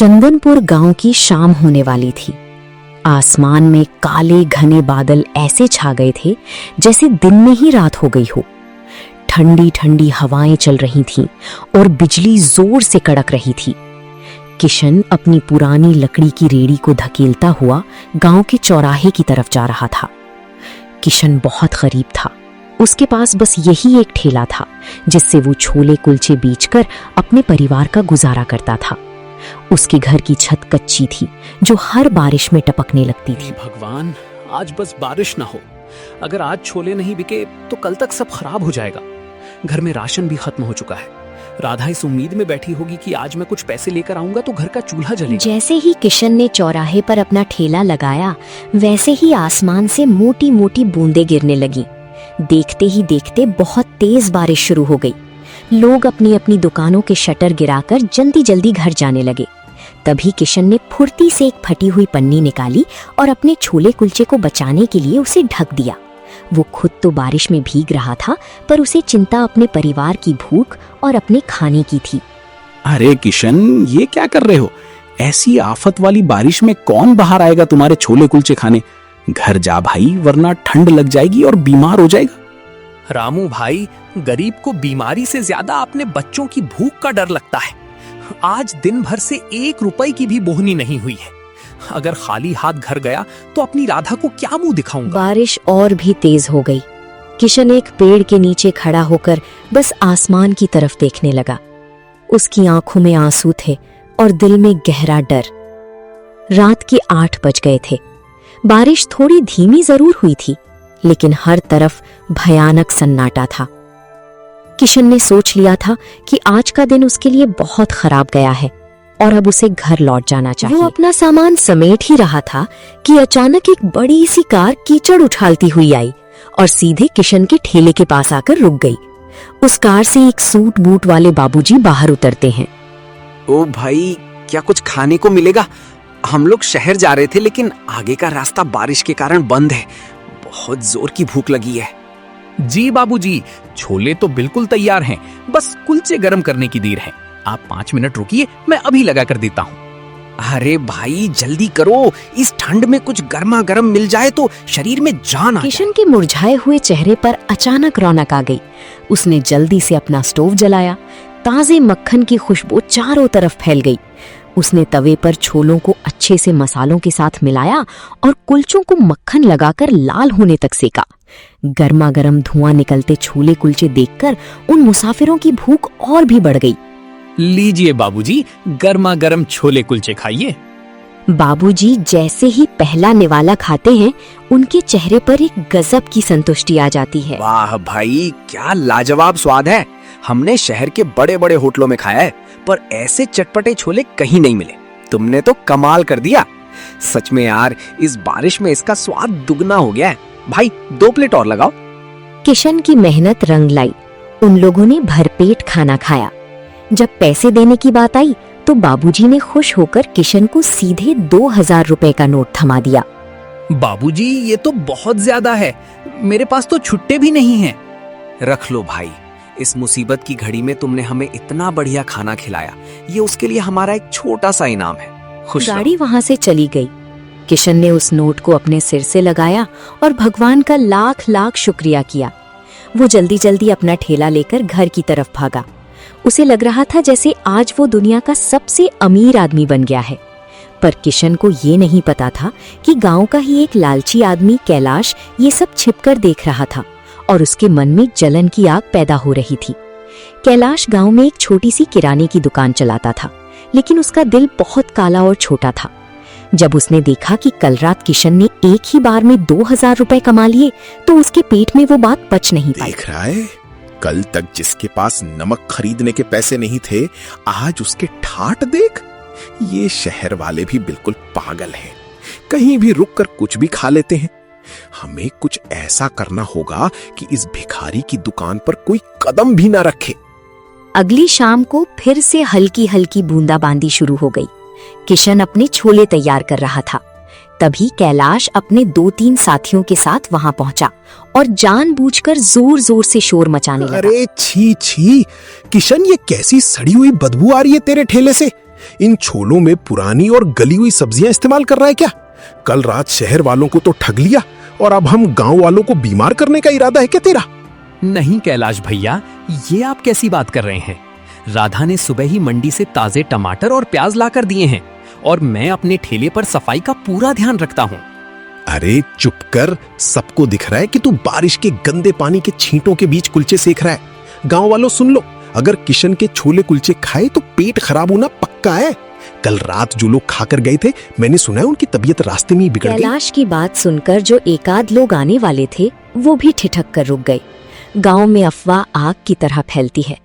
चंदनपुर गांव की शाम होने वाली थी। आसमान में काले घने बादल ऐसे छा गए थे जैसे दिन में ही रात हो गई हो। ठंडी ठंडी हवाएं चल रही थीं और बिजली जोर से कड़क रही थी। किशन अपनी पुरानी लकड़ी की रेड़ी को धकेलता हुआ गांव के चौराहे की तरफ जा रहा था। किशन बहुत गरीब था। उसके पास बस यही एक ठेला था जिससे वो छोले कुलचे बेचकर अपने परिवार का गुजारा करता था। उसके घर की छत कच्ची थी जो हर बारिश में टपकने लगती थी। भगवान, आज बस बारिश ना हो। अगर आज छोले नहीं बिके तो कल तक सब खराब हो जाएगा। घर में राशन भी खत्म हो चुका है। राधा इस उम्मीद में बैठी होगी कि आज मैं कुछ पैसे लेकर आऊंगा तो घर का चूल्हा जलेगा। जैसे ही किशन ने चौराहे पर अपना ठेला लगाया, वैसे ही आसमान से मोटी मोटी बूंदें गिरने लगी। देखते ही देखते बहुत तेज बारिश शुरू हो गई। लोग अपनी अपनी दुकानों के शटर गिराकर जल्दी जल्दी घर जाने लगे। तभी किशन ने फुर्ती से एक फटी हुई पन्नी निकाली और अपने छोले कुलचे को बचाने के लिए उसे ढक दिया। वो खुद तो बारिश में भीग रहा था, पर उसे चिंता अपने परिवार की भूख और अपने खाने की थी। अरे किशन, ये क्या कर रहे हो? ऐसी आफत वाली बारिश में कौन बाहर आएगा तुम्हारे छोले कुलचे खाने? घर जा भाई, वरना ठंड लग जाएगी और बीमार हो जाएगा। रामू भाई, गरीब को बीमारी से ज्यादा अपने बच्चों की भूख का डर लगता है। आज दिन भर से 1 रुपए की भी बोहनी नहीं हुई है। अगर खाली हाथ घर गया तो अपनी राधा को क्या मुंह दिखाऊंगा। बारिश और भी तेज हो गई। किशन एक पेड़ के नीचे खड़ा होकर बस आसमान की तरफ देखने लगा। उसकी आंखों में आंसू थे और दिल में गहरा डर। रात के 8 बज गए थे। बारिश थोड़ी धीमी जरूर हुई थी, लेकिन हर तरफ भयानक सन्नाटा था। किशन ने सोच लिया था कि आज का दिन उसके लिए बहुत खराब गया है और अब उसे घर लौट जाना चाहिए। वो अपना सामान समेट ही रहा था कि अचानक एक बड़ी सी कार कीचड़ उछालती हुई आई और सीधे किशन के ठेले के पास आकर रुक गई। उस कार से एक सूट बूट वाले बाबूजी बाहर उतरते हैं। ओ भाई, क्या कुछ खाने को मिलेगा? हम लोग शहर जा रहे थे, लेकिन आगे का रास्ता बारिश के कारण बंद है। बहुत जोर की भूख लगी है। जी बाबूजी, छोले तो बिल्कुल तैयार हैं, बस कुलचे गर्म करने की देर है। आप 5 मिनट रुकिए, मैं अभी लगा कर देता हूँ। अरे भाई, जल्दी करो। इस ठंड में कुछ गर्मा गर्म मिल जाए तो शरीर में जान आ जाए। किशन के मुरझाए हुए चेहरे पर अचानक रौनक आ गई। उसने जल्दी से अपना स्टोव जलाया। ताजे मक्खन की खुशबू चारों तरफ फैल गई। उसने तवे पर छोलों को अच्छे से मसालों के साथ मिलाया और कुलचों को मक्खन लगाकर लाल होने तक सेका। गर्मा गर्म धुआं निकलते छोले कुलचे देखकर उन मुसाफिरों की भूख और भी बढ़ गई। लीजिए बाबूजी, गर्मा गर्म छोले कुलचे खाइए। बाबूजी जैसे ही पहला निवाला खाते हैं, उनके चेहरे पर एक गजब की संतुष्टि आ जाती है। वाह भाई, क्या लाजवाब स्वाद है। हमने शहर के बड़े बड़े होटलों में खाया है, पर ऐसे चटपटे छोले कहीं नहीं मिले। तुमने तो कमाल कर दिया। सच में यार, इस बारिश में इसका स्वाद दुगना हो गया है। भाई, 2 प्लेट और लगाओ। किशन की मेहनत रंग लाई। उन लोगों ने भरपेट खाना खाया। जब पैसे देने की बात आई तो बाबूजी ने खुश होकर किशन को सीधे 2000 रुपए का नोट थमा दिया। बाबूजी, ये तो बहुत ज्यादा है। मेरे पास तो छुट्टे भी नहीं हैं। रख लो भाई, इस मुसीबत की घड़ी में तुमने हमें इतना बढ़िया खाना खिलाया। ये उसके लिए हमारा एक छोटा सा इनाम है। खुश रहो। गाड़ी वहां से चली गई। किशन ने उस नोट को अपने सिर से लगाया और भगवान का लाख लाख शुक्रिया किया। वो जल्दी जल्दी अपना ठेला लेकर घर की तरफ भागा। उसे लग रहा था जैसे आज वो दुनिया का सबसे अमीर आदमी बन गया है। पर किशन को ये नहीं पता था कि गांव का ही एक लालची आदमी कैलाश ये सब छिपकर देख रहा था और उसके मन में जलन की आग पैदा हो रही थी। कैलाश गांव में एक छोटी सी किराने की दुकान चलाता था, लेकिन उसका दिल बहुत काला और छोटा था। जब उसने देखा कि कल रात किशन ने एक ही बार में 2000 रुपए कमा लिए, तो उसके पेट में वो बात पच नहीं पाई। देख रहा है, कल तक जिसके पास नमक खरीदने के पैसे नहीं थे, आज उसके ठाट देख। ये शहर वाले भी बिल्कुल पागल हैं। कहीं भी रुककर कुछ भी खा लेते हैं। हमें कुछ ऐसा करना होगा कि इस भिखारी की दुकान पर कोई कदम भी ना रखे। अगली शाम को फिर से हल्की हल्की बूंदाबांदी शुरू हो गई। किशन अपने छोले तैयार कर रहा था। तभी कैलाश अपने 2-3 साथियों के साथ वहां पहुंचा और जानबूझकर जोर जोर से शोर मचाने लगा। अरे छी छी, किशन, ये कैसी सड़ी हुई बदबू आ रही है तेरे ठेले से। इन छोलों में पुरानी और गली हुई सब्जियां इस्तेमाल कर रहा है क्या? कल रात शहर वालों को तो ठग लिया और अब हम गांव वालों को बीमार करने का इरादा है क्या तेरा? नहीं कैलाश भैया, ये आप कैसी बात कर रहे हैं? राधा ने सुबह ही मंडी से ताजे टमाटर और प्याज लाकर दिए हैं और मैं अपने ठेले पर सफाई का पूरा ध्यान रखता हूँ। अरे चुप कर, सबको दिख रहा है कि तू बारिश के गंदे पानी के छींटों के बीच कुलचे सेक रहा है। गांव वालों सुन लो, अगर किशन के छोले कुलचे खाए तो पेट खराब होना पक्का है। कल रात जो लोग खाकर गए थे, मैंने सुना है उनकी तबीयत रास्ते में ही बिगड़ गई। कैलाश की बात सुनकर जो एकाध लोग आने वाले थे वो भी ठिठक कर रुक गए। गांव में अफवाह आग की तरह फैलती है।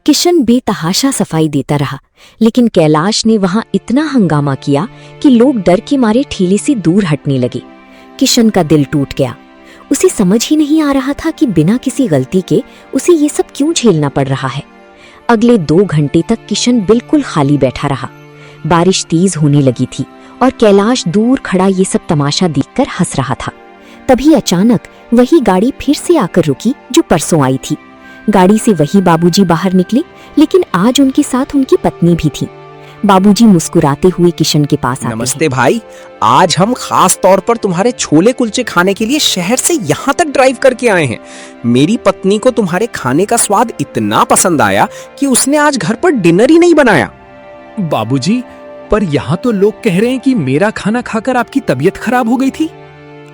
किशन बेतहाशा सफाई देता रहा, लेकिन कैलाश ने वहां इतना हंगामा किया कि लोग डर के मारे ठेले से दूर हटने लगे। किशन का दिल टूट गया। उसे समझ ही नहीं आ रहा था कि बिना किसी गलती के उसे ये सब क्यों झेलना पड़ रहा है। अगले 2 घंटे तक किशन बिल्कुल खाली बैठा रहा। बारिश तेज होने लगी थी और कैलाश दूर खड़ा ये सब तमाशा देखकर हंस रहा था। तभी अचानक वही गाड़ी फिर से आकर रुकी जो परसों आई थी। गाड़ी से वही बाबूजी बाहर निकले, लेकिन आज उनके साथ उनकी पत्नी भी थी। बाबूजी मुस्कुराते हुए किशन के पास आते नमस्ते भाई, आज हम खास तौर पर तुम्हारे छोले कुलचे खाने के लिए शहर से यहाँ तक ड्राइव करके आए हैं। मेरी पत्नी को तुम्हारे खाने का स्वाद इतना पसंद आया कि उसने आज घर पर डिनर ही नहीं बनाया। बाबूजी, पर यहाँ तो लोग कह रहे हैं कि मेरा खाना खाकर आपकी तबीयत खराब हो गई थी।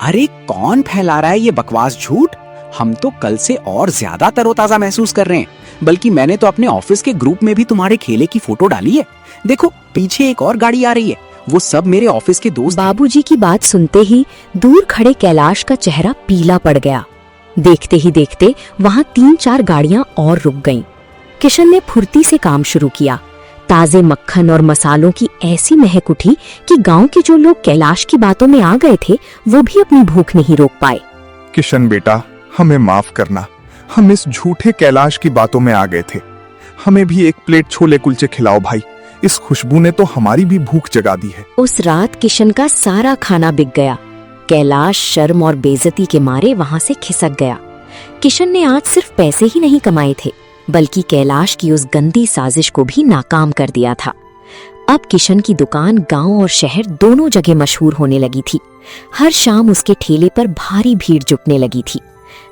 अरे कौन फैला रहा है ये बकवास झूठ? हम तो कल से और ज्यादा तरोताजा महसूस कर रहे हैं। बल्कि मैंने तो अपने ऑफिस के ग्रुप में भी तुम्हारे खेले की फोटो डाली है। देखो पीछे एक और गाड़ी आ रही है, वो सब मेरे ऑफिस के दोस्त। बाबूजी की बात सुनते ही दूर खड़े कैलाश का चेहरा पीला पड़ गया। देखते ही देखते वहां 3-4 गाड़ियां और रुक गईं। किशन ने फुर्ती से काम शुरू किया। ताजे मक्खन और मसालों की ऐसी महक उठी कि गांव के जो लोग कैलाश की बातों में आ गए थे वो भी अपनी भूख नहीं रोक पाए। किशन बेटा, हमें माफ करना, हम इस झूठे कैलाश की बातों में आ गए थे। हमें भी एक प्लेट छोले कुलचे खिलाओ भाई, इस खुशबू ने तो हमारी भी भूख जगा दी है। उस रात किशन का सारा खाना बिक गया। कैलाश शर्म और बेइज्जती के मारे वहां से खिसक गया। किशन ने आज सिर्फ पैसे ही नहीं कमाए थे, बल्कि कैलाश की उस गंदी साजिश को भी नाकाम कर दिया था। अब किशन की दुकान गांव और शहर दोनों जगह मशहूर होने लगी थी। हर शाम उसके ठेले पर भारी भीड़ जुटने लगी थी।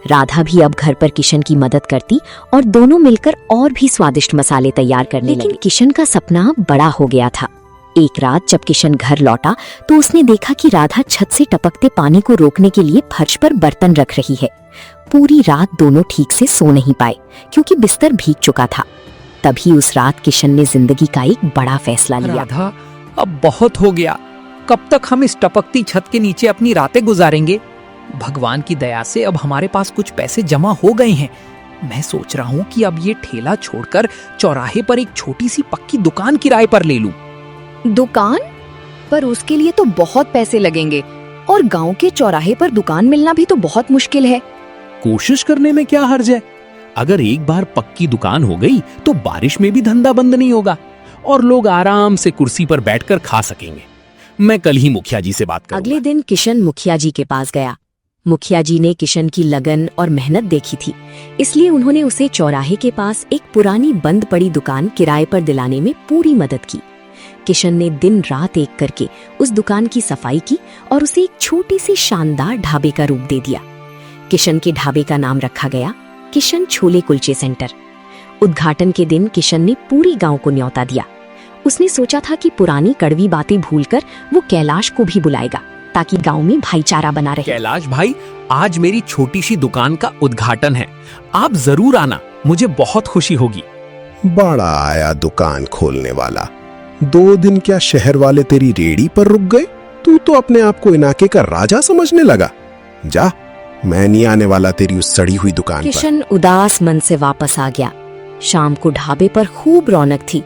राधा भी अब घर पर किशन की मदद करती और दोनों मिलकर और भी स्वादिष्ट मसाले तैयार करने लगे। लेकिन किशन का सपना बड़ा हो गया था। एक रात जब किशन घर लौटा तो उसने देखा कि राधा छत से टपकते पानी को रोकने के लिए फर्श पर बर्तन रख रही है। पूरी रात दोनों ठीक से सो नहीं पाए क्योंकि बिस्तर भीग चुका था। तभी उस रात किशन ने जिंदगी का एक बड़ा फैसला लिया। राधा, अब बहुत हो गया। कब तक हम इस टपकती छत के नीचे अपनी रातें गुजारेंगे? भगवान की दया से अब हमारे पास कुछ पैसे जमा हो गए हैं। मैं सोच रहा हूँ कि अब ये ठेला छोड़कर चौराहे पर एक छोटी सी पक्की दुकान किराए पर ले लूं। दुकान? पर उसके लिए तो बहुत पैसे लगेंगे और गांव के चौराहे पर दुकान मिलना भी तो बहुत मुश्किल है। कोशिश करने में क्या हर्ज है? अगर एक बार पक्की दुकान हो गई तो बारिश में भी धंधा बंद नहीं होगा और लोग आराम से कुर्सी पर बैठकर खा सकेंगे। मैं कल ही मुखिया जी से बात करूंगा। अगले दिन किशन मुखिया जी के पास गया। मुखिया जी ने किशन की लगन और मेहनत देखी थी, इसलिए उन्होंने उसे चौराहे के पास एक पुरानी बंद पड़ी दुकान किराए पर दिलाने में पूरी मदद की। किशन ने दिन रात एक करके उस दुकान की सफाई की और उसे एक छोटी सी शानदार ढाबे का रूप दे दिया। किशन के ढाबे का नाम रखा गया किशन छोले कुलचे सेंटर। उद्घाटन के दिन किशन ने पूरी गांव को न्योता दिया। उसने सोचा था कि पुरानी कड़वी बातें भूलकर वो कैलाश को भी बुलाएगा ताकि गांव में भाईचारा बना रहे। कैलाश भाई, आज मेरी छोटी सी दुकान का उद्घाटन है, आप जरूर आना, मुझे बहुत खुशी होगी। बड़ा आया दुकान खोलने वाला। 2 दिन क्या शहर वाले तेरी रेडी पर रुक गए? तू तो अपने आप को इलाके का राजा समझने लगा। जा, मैं नहीं आने वाला तेरी उस सड़ी हुई दुकान पर। किशन उदास मन से वापस आ गया। शाम को ढाबे पर खूब रौनक थी।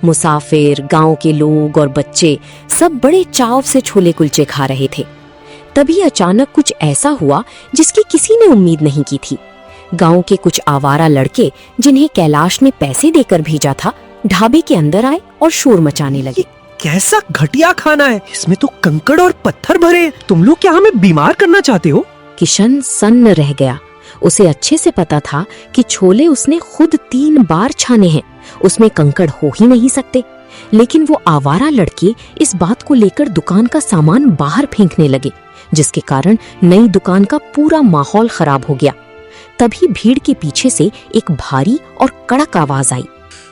मुसाफिर, गांव के लोग और बच्चे सब बड़े चाव से छोले कुलचे खा रहे थे। तभी अचानक कुछ ऐसा हुआ जिसकी किसी ने उम्मीद नहीं की थी। गांव के कुछ आवारा लड़के, जिन्हें कैलाश ने पैसे देकर भेजा था, ढाबे के अंदर आए और शोर मचाने लगे। कैसा घटिया खाना है, इसमें तो कंकड़ और पत्थर भरे हैं। तुम लोग क्या हमें बीमार करना चाहते हो? किशन सन्न रह गया। उसे अच्छे से पता था कि छोले उसने खुद 3 बार छाने हैं, उसमें कंकड़ हो ही नहीं सकते। लेकिन वो आवारा लड़के इस बात को लेकर दुकान का सामान बाहर फेंकने लगे, जिसके कारण नई दुकान का पूरा माहौल खराब हो गया। तभी भीड़ के पीछे से एक भारी और कड़क आवाज आई।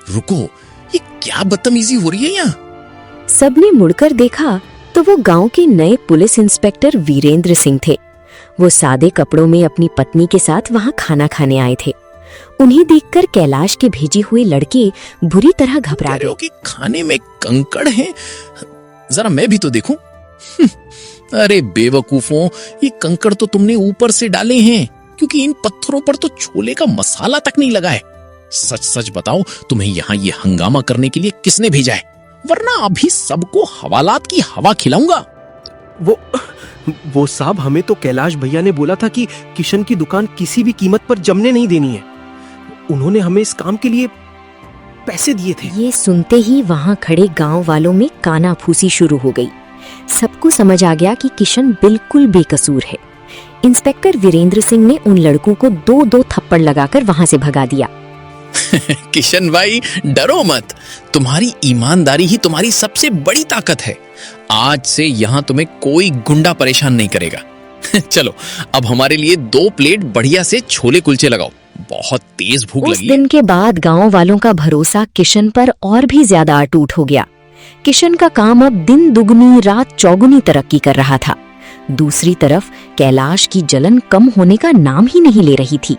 रुको, ये क्या बदतमीजी हो रही है यहाँ? सबने मुड़कर देखा तो वो गांव के नए पुलिस इंस्पेक्टर वीरेंद्र सिंह थे। वो सादे कपड़ों में अपनी पत्नी के साथ वहां खाना खाने आए थे। उन्हें देखकर कैलाश के भेजे हुए लड़के बुरी तरह घबरा कह रहे हो गए। कि खाने में कंकड़ हैं? जरा मैं भी तो देखूं। अरे बेवकूफों, ये कंकड़ तो तुमने ऊपर से डाले हैं, क्योंकि इन पत्थरों पर तो छोले का मसाला तक नहीं लगा है। सच सच बताओ, तुम्हें यहाँ ये हंगामा करने के लिए किसने भेजा है? वरना अभी सबको हवालात की हवा खिलाऊंगा। वो साहब, हमें तो कैलाश भैया ने बोला था कि किशन की दुकान किसी भी कीमत पर जमने नहीं देनी है। उन्होंने हमें इस काम के लिए पैसे दिए थे। ये सुनते ही वहां खड़े गांव वालों में कानाफूसी शुरू हो गई। सबको समझ आ गया कि किशन बिल्कुल बेकसूर है। इंस्पेक्टर वीरेंद्र सिंह ने उन लड़कों को दो दो थप्पड़ लगाकर वहां से भगा दिया। किशन भाई, डरो मत, तुम्हारी ईमानदारी ही तुम्हारी सबसे बड़ी ताकत है। आज से यहाँ तुम्हें कोई गुंडा परेशान नहीं करेगा। चलो, अब हमारे लिए 2 प्लेट बढ़िया से छोले कुलचे लगाओ, बहुत तेज भूख उस लगी है। दिन के बाद गांव वालों का भरोसा किशन पर और भी ज्यादा अटूट हो गया। किशन का काम अब दिन दुगनी रात चौगुनी तरक्की कर रहा था। दूसरी तरफ कैलाश की जलन कम होने का नाम ही नहीं ले रही थी।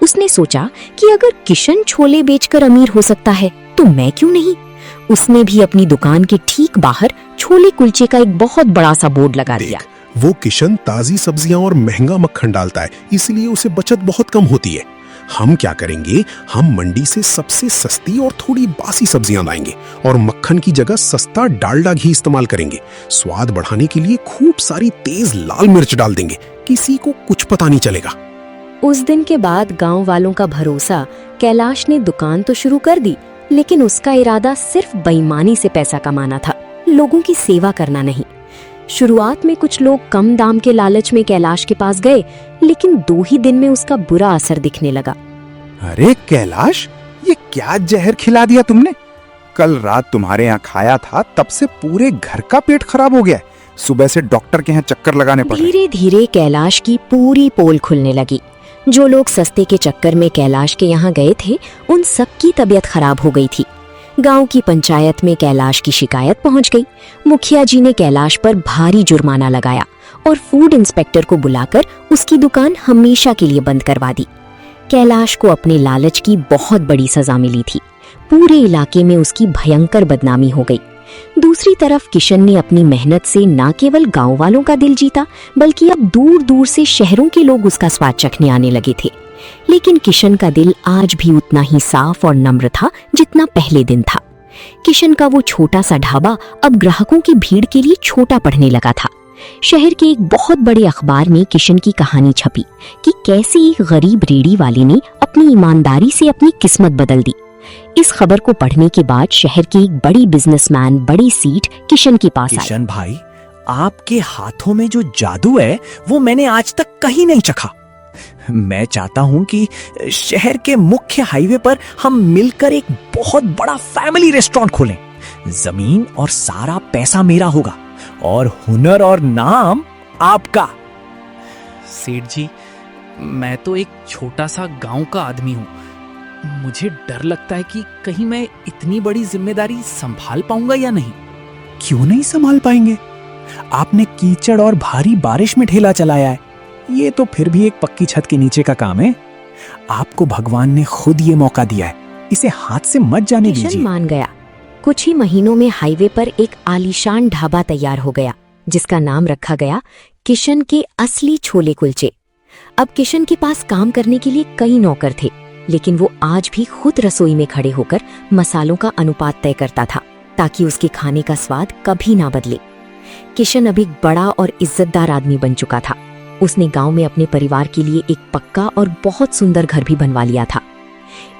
उसने सोचा कि अगर किशन छोले बेचकर अमीर हो सकता है तो मैं क्यों नहीं। उसने भी अपनी दुकान के ठीक बाहर छोले कुलचे का एक बहुत बड़ा सा बोर्ड लगा दिया। वो किशन ताजी सब्जियां और महंगा मक्खन डालता है, इसलिए उसे बचत बहुत कम होती है। हम क्या करेंगे, हम मंडी से सबसे सस्ती और थोड़ी बासी सब्जियां लाएंगे और मक्खन की जगह सस्ता डालडा घी इस्तेमाल करेंगे। स्वाद बढ़ाने के लिए खूब सारी तेज लाल मिर्च डाल देंगे, किसी को कुछ पता नहीं चलेगा। उस दिन के बाद गांव वालों का भरोसा कैलाश ने दुकान तो शुरू कर दी, लेकिन उसका इरादा सिर्फ बेईमानी से पैसा कमाना था, लोगों की सेवा करना नहीं। शुरुआत में कुछ लोग कम दाम के लालच में कैलाश के पास गए, लेकिन 2 ही दिन में उसका बुरा असर दिखने लगा। अरे कैलाश, ये क्या जहर खिला दिया तुमने? कल रात तुम्हारे यहाँ खाया था, तब से पूरे घर का पेट खराब हो गया है। सुबह से डॉक्टर के यहाँ चक्कर लगाने पड़ रहे। धीरे धीरे कैलाश की पूरी पोल खुलने लगी। जो लोग सस्ते के चक्कर में कैलाश के यहाँ गए थे, उन सबकी तबीयत खराब हो गई थी। गांव की पंचायत में कैलाश की शिकायत पहुंच गई। मुखिया जी ने कैलाश पर भारी जुर्माना लगाया और फूड इंस्पेक्टर को बुलाकर उसकी दुकान हमेशा के लिए बंद करवा दी। कैलाश को अपने लालच की बहुत बड़ी सजा मिली थी। पूरे इलाके में उसकी भयंकर बदनामी हो गई। दूसरी तरफ किशन ने अपनी मेहनत से न केवल गांव वालों का दिल जीता, बल्कि अब दूर दूर से शहरों के लोग उसका स्वाद चखने आने लगे थे। लेकिन किशन का दिल आज भी उतना ही साफ और नम्र था जितना पहले दिन था। किशन का वो छोटा सा ढाबा अब ग्राहकों की भीड़ के लिए छोटा पड़ने लगा था। शहर के एक बहुत बड़े अखबार में किशन की कहानी छपी कि कैसे एक गरीब रेड़ी वाले ने अपनी ईमानदारी से अपनी किस्मत बदल दी। इस खबर को पढ़ने के बाद शहर के एक बड़ी बिजनेसमैन बड़ी सीट किशन के पास आई। किशन भाई, आपके हाथों में जो जादू है वो मैंने आज तक कहीं नहीं चखा। मैं चाहता हूं कि शहर के मुख्य हाईवे पर हम मिलकर एक बहुत बड़ा फैमिली रेस्टोरेंट खोलें। जमीन और सारा पैसा मेरा होगा और हुनर और नाम आपका। सेठ जी, मैं तो एक छोटा सा गांव का आदमी हूँ। मुझे डर लगता है कि कहीं मैं इतनी बड़ी जिम्मेदारी संभाल पाऊंगा या नहीं। क्यों नहीं संभाल पाएंगे? आपने कीचड़ और भारी बारिश में ठेला चलाया है, ये तो फिर भी एक पक्की छत के नीचे का काम है। आपको भगवान ने खुद ये मौका दिया है, इसे हाथ से मत जाने किशन दीजिए। मान गया। कुछ ही महीनों में हाईवे पर एक आलीशान ढाबा तैयार हो गया, जिसका नाम रखा गया किशन के असली छोले कुलचे। अब किशन के पास काम करने के लिए कई नौकर थे, लेकिन वो आज भी खुद रसोई में खड़े होकर मसालों का अनुपात तय करता था, ताकि उसके खाने का स्वाद कभी ना बदले। किशन अब एक बड़ा और इज्जतदार आदमी बन चुका था। उसने गांव में अपने परिवार के लिए एक पक्का और बहुत सुंदर घर भी बनवा लिया था।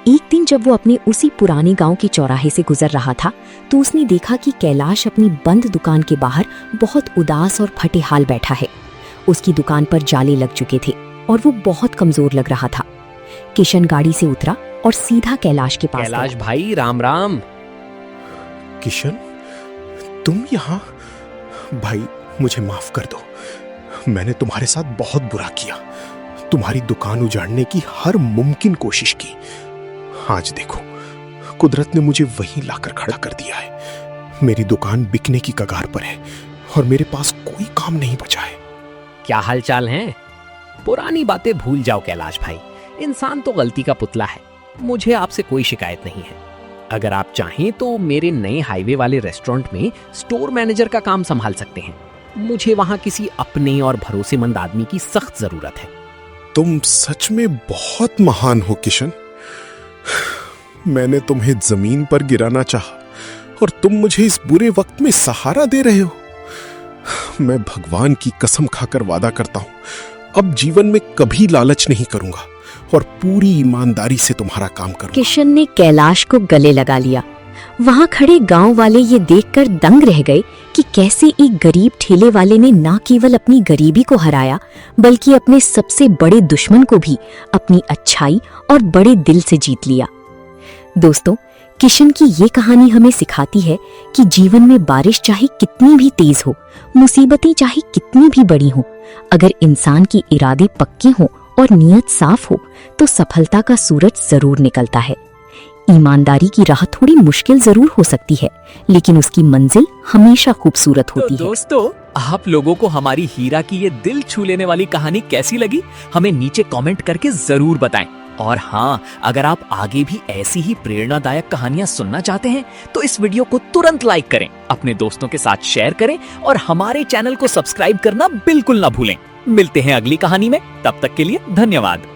एक दिन जब वो अपने उसी पुराने गांव के चौराहे से गुजर रहा था, तो उसने देखा कि कैलाश अपनी बंद दुकान के बाहर बहुत उदास और फटे हाल बैठा है। उसकी दुकान पर जाले लग चुके थे और वो बहुत कमजोर लग रहा था। किशन गाड़ी से उतरा और सीधा कैलाश के पास कैलाश गया। भाई, राम राम। किशन, तुम यहाँ? भाई मुझे माफ कर दो, मैंने तुम्हारे साथ बहुत बुरा किया, तुम्हारी दुकान उजाड़ने की हर मुमकिन कोशिश की। आज देखो, कुदरत ने मुझे वहीं लाकर खड़ा कर दिया है। मेरी दुकान बिकने की कगार पर है और मेरे पास कोई काम नहीं बचा है। क्या हालचाल है? पुरानी बातें भूल जाओ कैलाश भाई, इंसान तो गलती का पुतला है। मुझे आपसे कोई शिकायत नहीं है। अगर आप चाहें तो मेरे नए हाईवे वाले रेस्टोरेंट में स्टोर मैनेजर का काम संभाल सकते हैं। मुझे वहां किसी अपने और भरोसेमंद आदमी की सख्त जरूरत है। तुम सच में बहुत महान हो किशन। मैंने तुम्हें जमीन पर गिराना चाहा और तुम मुझे इस बुरे वक्त में सहारा दे रहे हो। मैं भगवान की कसम खाकर वादा करता हूं, अब जीवन में कभी लालच नहीं करूंगा और पूरी ईमानदारी से तुम्हारा काम करूंगा। किशन ने कैलाश को गले लगा लिया। वहां खड़े गांव वाले ये देखकर दंग रह गए कि कैसे एक गरीब ठेले वाले ने न केवल अपनी गरीबी को हराया, बल्कि अपने सबसे बड़े दुश्मन को भी अपनी अच्छाई और बड़े दिल से जीत लिया। दोस्तों, किशन की ये कहानी हमें सिखाती है कि जीवन में बारिश चाहे कितनी भी तेज हो, मुसीबतें चाहे कितनी भी बड़ी हो, अगर इंसान के इरादे पक्के हों और नीयत साफ हो तो सफलता का सूरज जरूर निकलता है। ईमानदारी की राह थोड़ी मुश्किल जरूर हो सकती है, लेकिन उसकी मंजिल हमेशा खूबसूरत होती है। दोस्तों, आप लोगों को हमारी हीरा की ये दिल छू लेने वाली कहानी कैसी लगी, हमें नीचे कमेंट करके जरूर बताएं। और हाँ, अगर आप आगे भी ऐसी ही प्रेरणादायक कहानियां सुनना चाहते हैं तो इस वीडियो को तुरंत लाइक करें, अपने दोस्तों के साथ शेयर करें और हमारे चैनल को सब्सक्राइब करना बिल्कुल ना भूलें। मिलते हैं अगली कहानी में, तब तक के लिए धन्यवाद।